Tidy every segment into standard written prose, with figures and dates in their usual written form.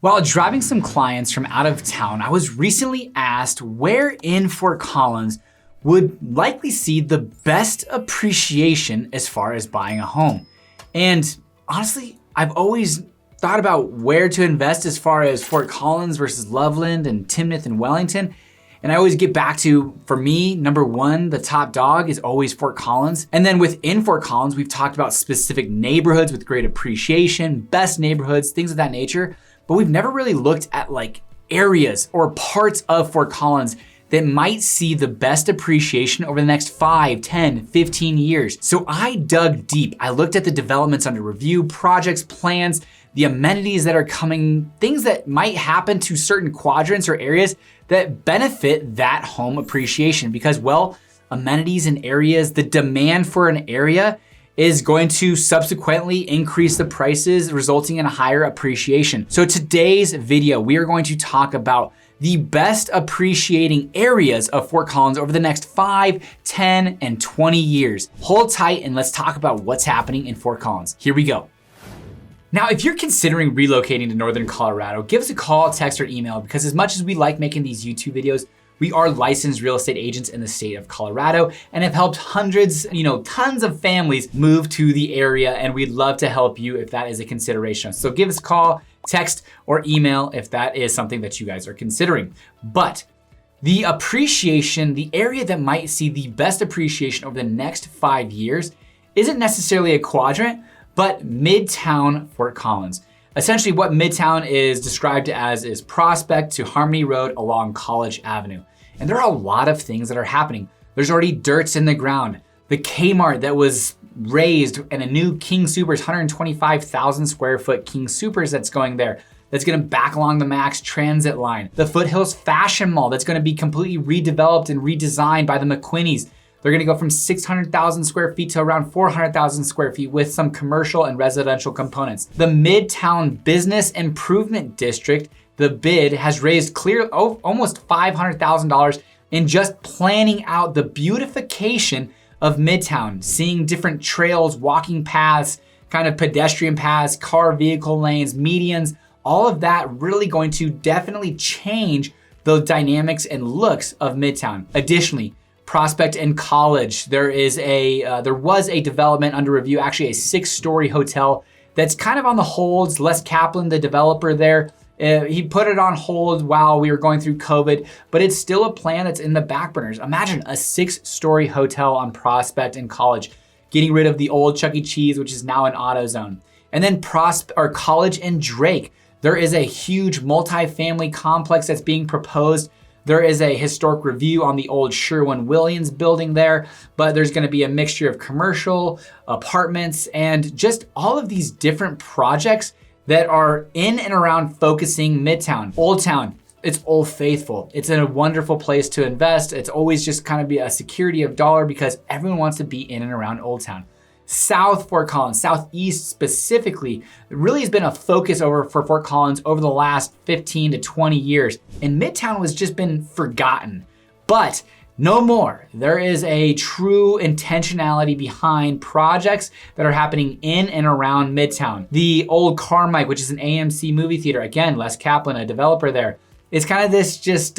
While driving some clients from out of town, I was recently asked where in Fort Collins would likely see the best appreciation as far as buying a home. And honestly, I've always thought about where to invest as far as Fort Collins versus Loveland and Timnath and Wellington. And I always get back to, for me, number one, the top dog is always Fort Collins. And then within Fort Collins, we've talked about specific neighborhoods with great appreciation, best neighborhoods, things of that nature. But we've never really looked at like areas or parts of Fort Collins that might see the best appreciation over the next 5, 10, 15 years. So I dug deep. I looked at the developments under review, projects, plans, the amenities that are coming, things that might happen to certain quadrants or areas that benefit that home appreciation because, well, amenities and areas, the demand for an area is going to subsequently increase the prices, resulting in a higher appreciation. So today's video, we are going to talk about the best appreciating areas of Fort Collins over the next 5, 10, and 20 years. Hold tight and let's talk about what's happening in Fort Collins. Here we go. Now, if you're considering relocating to Northern Colorado, give us a call, text, or email because as much as we like making these YouTube videos, we are licensed real estate agents in the state of Colorado and have helped hundreds, tons of families move to the area, and we'd love to help you if that is a consideration. So give us a call, text, or email if that is something that you guys are considering. But the appreciation, the area that might see the best appreciation over the next 5 years isn't necessarily a quadrant, but Midtown Fort Collins. Essentially what Midtown is described as is Prospect to Harmony Road along College Avenue. And there are a lot of things that are happening. There's already dirts in the ground. The Kmart that was raised and a new King Soopers, 125,000 square foot King Soopers that's going there. That's gonna back along the Max Transit line. The Foothills Fashion Mall that's gonna be completely redeveloped and redesigned by the McQuinneys. They're gonna go from 600,000 square feet to around 400,000 square feet with some commercial and residential components. The Midtown Business Improvement District, the bid has raised almost $500,000 in just planning out the beautification of Midtown, seeing different trails, walking paths, kind of pedestrian paths, car vehicle lanes, medians, all of that really going to definitely change the dynamics and looks of Midtown. Additionally, Prospect and College, there was a development under review, actually a 6-story hotel that's kind of on the holds. Les Kaplan, the developer there, he put it on hold while we were going through COVID, but it's still a plan that's in the back burners. Imagine a 6-story hotel on Prospect and College, getting rid of the old Chuck E. Cheese, which is now an AutoZone. And then College and Drake, there is a huge multi-family complex that's being proposed. There is a historic review on the old Sherwin-Williams building there, but there's gonna be a mixture of commercial, apartments, and just all of these different projects that are in and around focusing Midtown. Old Town, it's Old Faithful. It's a wonderful place to invest. It's always just kind of be a security of dollar because everyone wants to be in and around Old Town. South Fort Collins, Southeast specifically, really has been a focus for Fort Collins over the last 15 to 20 years. And Midtown has just been forgotten, but no more. There is a true intentionality behind projects that are happening in and around Midtown. The old Carmike, which is an AMC movie theater, again, Les Kaplan, a developer there. It's kind of this just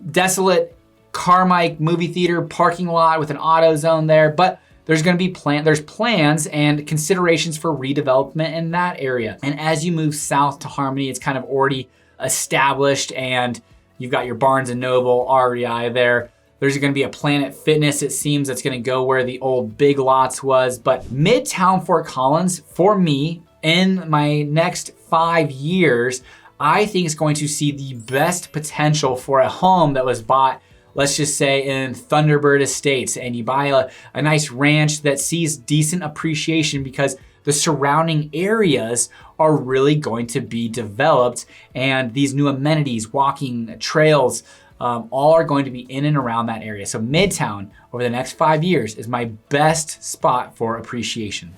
desolate Carmike movie theater parking lot with an AutoZone there, but there's gonna be plans and considerations for redevelopment in that area. And as you move south to Harmony, it's kind of already established and you've got your Barnes & Noble, REI there. There's gonna be a Planet Fitness, it seems, that's gonna go where the old Big Lots was. But Midtown Fort Collins, for me, in my next 5 years, I think it's going to see the best potential for a home that was bought, let's just say in Thunderbird Estates, and you buy a nice ranch that sees decent appreciation because the surrounding areas are really going to be developed and these new amenities, walking trails, all are going to be in and around that area. So Midtown over the next 5 years is my best spot for appreciation.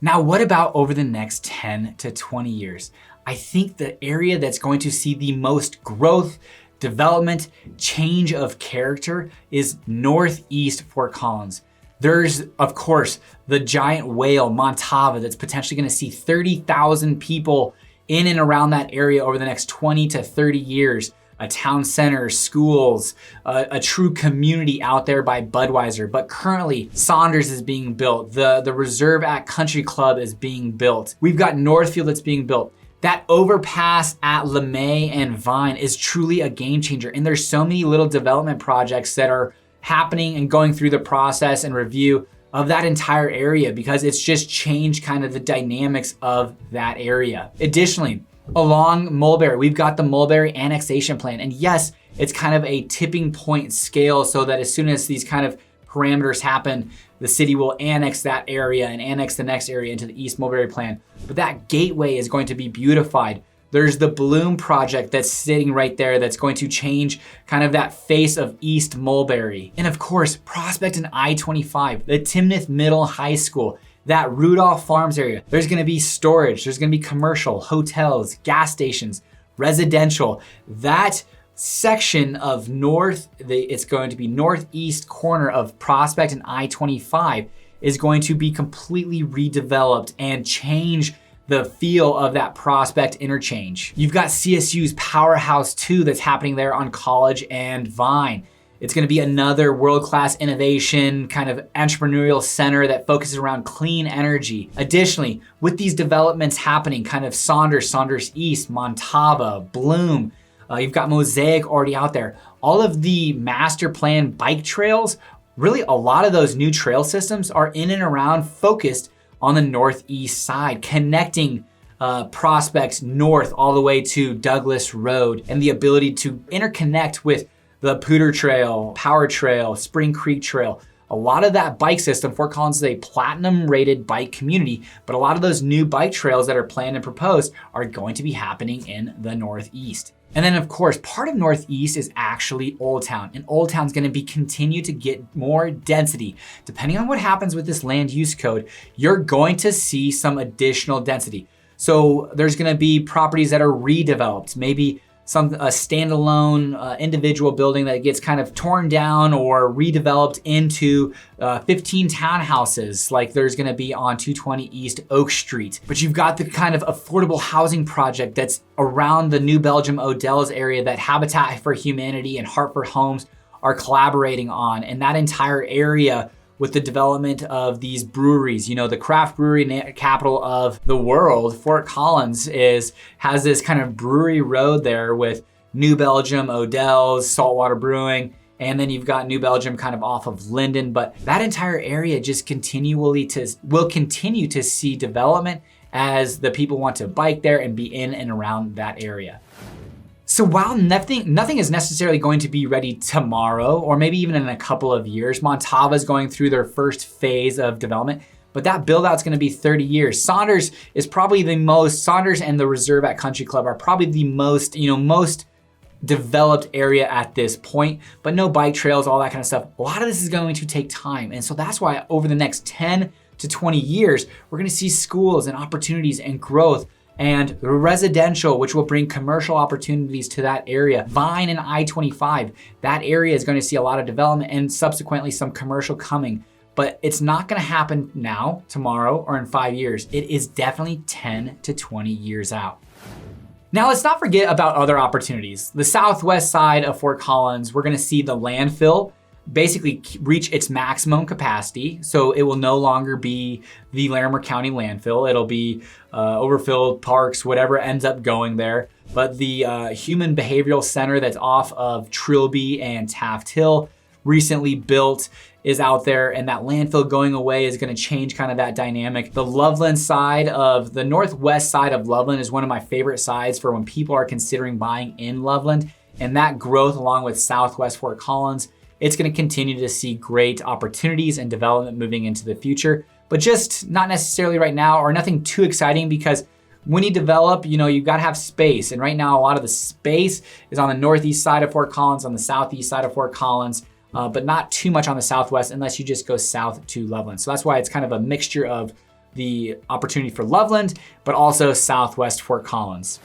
Now, what about over the next 10 to 20 years? I think the area that's going to see the most growth, development, change of character is Northeast Fort Collins. There's, of course, the giant whale, Montava, that's potentially gonna see 30,000 people in and around that area over the next 20 to 30 years. A town center, schools, a true community out there by Budweiser. But currently, Saunders is being built. The Reserve at Country Club is being built. We've got Northfield that's being built. That overpass at LeMay and Vine is truly a game changer. And there's so many little development projects that are happening and going through the process and review of that entire area because it's just changed kind of the dynamics of that area. Additionally, along Mulberry, we've got the Mulberry annexation plan. And yes, it's kind of a tipping point scale so that as soon as these kind of parameters happen, the city will annex that area and annex the next area into the East Mulberry plan. But that gateway is going to be beautified. There's the Bloom project that's sitting right there that's going to change kind of that face of East Mulberry. And of course, Prospect and I-25, the Timnath Middle High School, that Rudolph Farms area. There's gonna be storage, there's gonna be commercial, hotels, gas stations, residential. That section of it's going to be northeast corner of Prospect and I-25 is going to be completely redeveloped and change the feel of that Prospect interchange. You've got CSU's Powerhouse 2 that's happening there on College and Vine. It's gonna be another world-class innovation, kind of entrepreneurial center that focuses around clean energy. Additionally, with these developments happening, kind of Saunders East, Montava, Bloom, you've got Mosaic already out there. All of the master plan bike trails, really a lot of those new trail systems are in and around focused on the northeast side, connecting Prospect north all the way to Douglas Road, and the ability to interconnect with the Pooter Trail, Power Trail, Spring Creek Trail. A lot of that bike system, Fort Collins is a platinum rated bike community, but a lot of those new bike trails that are planned and proposed are going to be happening in the Northeast. And then of course, part of Northeast is actually Old Town, and Old Town's gonna continue to get more density. Depending on what happens with this land use code, you're going to see some additional density. So there's gonna be properties that are redeveloped, maybe a standalone individual building that gets kind of torn down or redeveloped into 15 townhouses like there's gonna be on 220 East Oak Street. But you've got the kind of affordable housing project that's around the New Belgium Odell's area that Habitat for Humanity and Hartford Homes are collaborating on. And that entire area with the development of these breweries. You know, the craft brewery capital of the world, Fort Collins has this kind of brewery road there with New Belgium, Odell's, Saltwater Brewing, and then you've got New Belgium kind of off of Linden. But that entire area just will continue to see development as the people want to bike there and be in and around that area. So while nothing is necessarily going to be ready tomorrow, or maybe even in a couple of years, Montava is going through their first phase of development, but that build out's gonna be 30 years. Saunders and the Reserve at Country Club are probably the most developed area at this point, but no bike trails, all that kind of stuff. A lot of this is going to take time. And so that's why over the next 10 to 20 years, we're gonna see schools and opportunities and growth, and residential, which will bring commercial opportunities to that area. Vine and I-25, that area is going to see a lot of development and subsequently some commercial coming. But it's not going to happen now, tomorrow, or in 5 years. It is definitely 10 to 20 years out. Now let's not forget about other opportunities. The southwest side of Fort Collins, we're going to see the landfill basically reach its maximum capacity. So it will no longer be the Larimer County landfill. It'll be overfilled parks, whatever ends up going there. But the Human Behavioral Center that's off of Trilby and Taft Hill, recently built, is out there, and that landfill going away is gonna change kind of that dynamic. The Loveland side the northwest side of Loveland is one of my favorite sides for when people are considering buying in Loveland. And that growth along with southwest Fort Collins, it's gonna continue to see great opportunities and development moving into the future, but just not necessarily right now, or nothing too exciting, because when you develop, you've gotta have space. And right now, a lot of the space is on the northeast side of Fort Collins, on the southeast side of Fort Collins, but not too much on the southwest unless you just go south to Loveland. So that's why it's kind of a mixture of the opportunity for Loveland, but also southwest Fort Collins.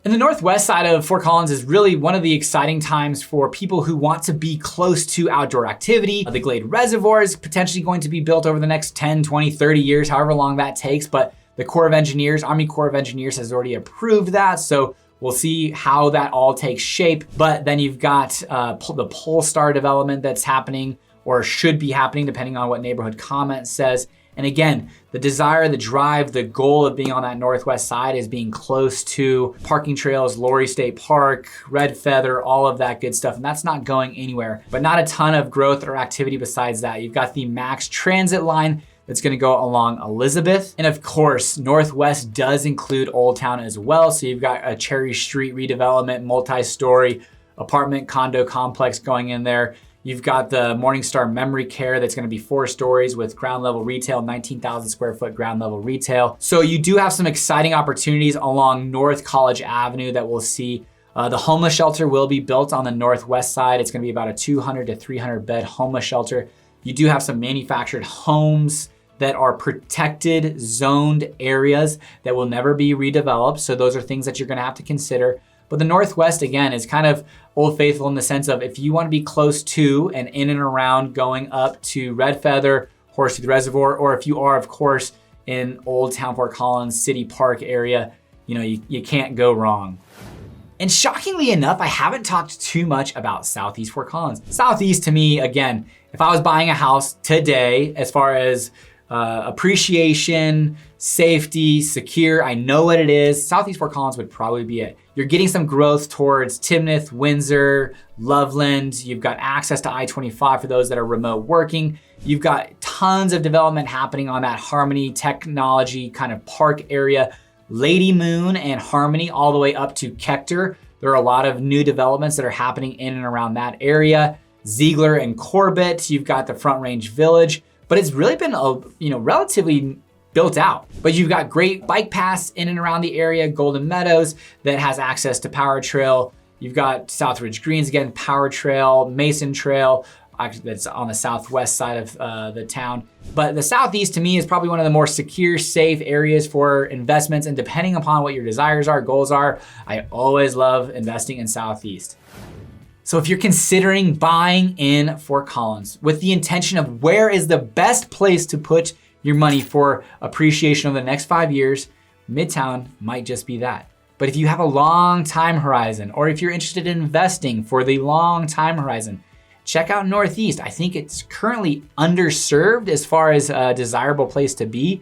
And the northwest side of Fort Collins is really one of the exciting times for people who want to be close to outdoor activity. The Glade Reservoir is potentially going to be built over the next 10, 20, 30 years, however long that takes. But The Corps of Engineers, Army Corps of Engineers has already approved that. So we'll see how that all takes shape. But then you've got the Polestar development that's happening or should be happening depending on what neighborhood comment says. And again, the desire, the drive, the goal of being on that northwest side is being close to parking trails, Laurie State Park, Red Feather, all of that good stuff. And that's not going anywhere, but not a ton of growth or activity besides that. You've got the Max Transit line that's gonna go along Elizabeth. And of course, Northwest does include Old Town as well. So you've got a Cherry Street redevelopment, multi-story apartment condo complex going in there. You've got the Morningstar Memory Care that's gonna be 4 stories with ground level retail, 19,000 square foot ground level retail. So you do have some exciting opportunities along North College Avenue that we'll see. The homeless shelter will be built on the northwest side. It's gonna be about a 200 to 300 bed homeless shelter. You do have some manufactured homes that are protected, zoned areas that will never be redeveloped. So those are things that you're gonna have to consider. But the Northwest, again, is kind of Old Faithful in the sense of if you want to be close to and in and around going up to Red Feather, Horseshoe Reservoir, or if you are, of course, in Old Town Fort Collins City Park area, you can't go wrong. And shockingly enough, I haven't talked too much about Southeast Fort Collins. Southeast to me, again, if I was buying a house today, as far as appreciation, safety, secure, I know what it is, Southeast Fort Collins would probably be it. You're getting some growth towards Timnath, Windsor, Loveland. You've got access to I-25 for those that are remote working. You've got tons of development happening on that Harmony technology kind of park area. Lady Moon and Harmony all the way up to Kechter. There are a lot of new developments that are happening in and around that area. Ziegler and Corbett, you've got the Front Range Village, but it's really been relatively built out. But you've got great bike paths in and around the area, Golden Meadows that has access to Power Trail. You've got Southridge Greens, again, Power Trail, Mason Trail, actually that's on the southwest side of the town. But the Southeast to me is probably one of the more secure, safe areas for investments. And depending upon what your desires are, goals are, I always love investing in Southeast. So if you're considering buying in Fort Collins with the intention of where is the best place to put your money for appreciation over the next 5 years, Midtown might just be that. But if you have a long time horizon, or if you're interested in investing for the long time horizon, check out Northeast. I think it's currently underserved as far as a desirable place to be,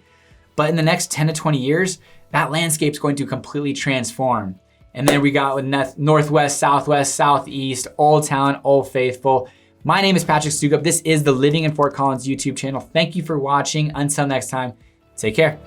but in the next 10 to 20 years, that landscape's going to completely transform. And then we got with Northwest, Southwest, Southeast, Old Town, Old Faithful. My name is Patrick Soukup. This is the Living in Fort Collins YouTube channel. Thank you for watching. Until next time, take care.